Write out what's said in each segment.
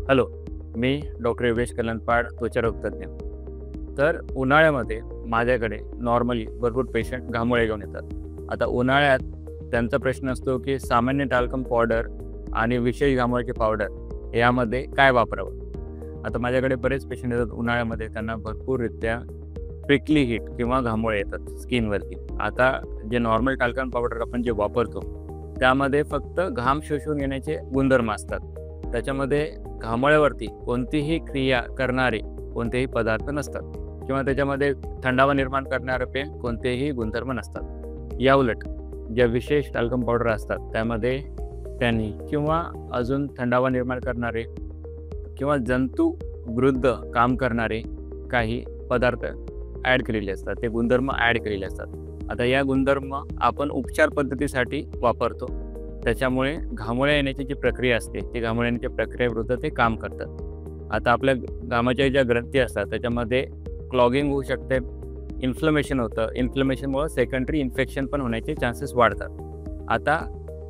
Hello, मी doctor Yogesh कलनपाड, त्वचारोगतज्ञ. तर उन्हाळ्यामध्ये माझ्याकडे नॉर्मली भरपूर पेशंट घामोळे घेऊन येतात. आता उन्हाळ्यात त्यांचा प्रश्न असतो की सामान्य टाल्कम पावडर आणि विशेष घामोळ्याची पावडर यामध्ये काय वापरावं? आता माझ्याकडे बरेच पेशंट येतात उन्हाळ्यामध्ये, त्यांना भरपूररित्या प्रिकली हीट किंवा घामोळे येतात स्किनवरती. आता जे नॉर्मल टाल्कम पावडर आपण जे वापरतो त्यामध्ये फक्त घाम शोषून घेण्याचे गुणधर्म असतात. त्याच्यामध्ये घामोळ्यावरती कोणतीही क्रिया करणारे कोणतेही पदार्थ नसतात किंवा त्याच्यामध्ये थंडावा निर्माण करणारे कोणतेही गुणधर्म नसतात. याउलट ज्या विशेष टाल्कम पावडर असतात त्यामध्ये त्यांनी किंवा अजून थंडावा निर्माण करणारे किंवा जंतू विरुद्ध काम करणारे काही पदार्थ ॲड केलेले असतात, ते गुणधर्म ॲड केलेले असतात. आता या गुणधर्म आपण उपचार पद्धतीसाठी वापरतो. त्याच्यामुळे घामोळ्या येण्याची जी प्रक्रिया असते ती घामोळ्या येण्याच्या प्रक्रियेविरुद्ध ते काम करतात. आता आपल्या घामाच्या ज्या ग्रंथी असतात त्याच्यामध्ये क्लॉगिंग होऊ शकते, इन्फ्लमेशन होतं. इन्फ्लमेशनमुळं सेकंडरी इन्फेक्शन पण होण्याचे चान्सेस वाढतात. आता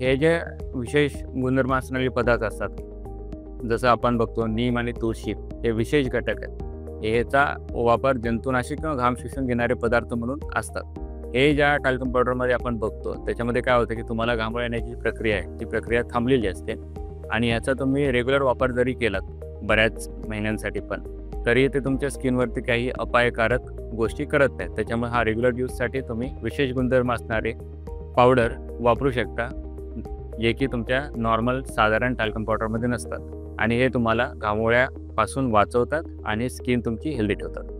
हे जे विशेष गुणधर्म असणारे पदार्थ असतात, जसं आपण बघतो नीम आणि तुळशी, हे विशेष घटक आहेत. ह्याचा वापर जंतुनाशक किंवा घाम शोषून घेणारे पदार्थ म्हणून असतात. हे ज्या टाल्कम पावडरमध्ये आपण बघतो त्याच्यामध्ये काय होतं की तुम्हाला घामोळ्या येण्याची प्रक्रिया आहे ती प्रक्रिया थांबलेली असते आणि ह्याचा तुम्ही रेग्युलर वापर जरी केलात बऱ्याच महिन्यांसाठी पण तरी ते तुमच्या स्किनवरती काही अपायकारक गोष्टी करत नाहीत. त्याच्यामुळे हा रेग्युलर यूजसाठी तुम्ही विशेष गुणधर्म असणारे पावडर वापरू शकता, जे की तुमच्या नॉर्मल साधारण टाल्कम पावडरमध्ये नसतात आणि हे तुम्हाला घामोळ्यापासून वाचवतात आणि स्किन तुमची हेल्दी ठेवतात.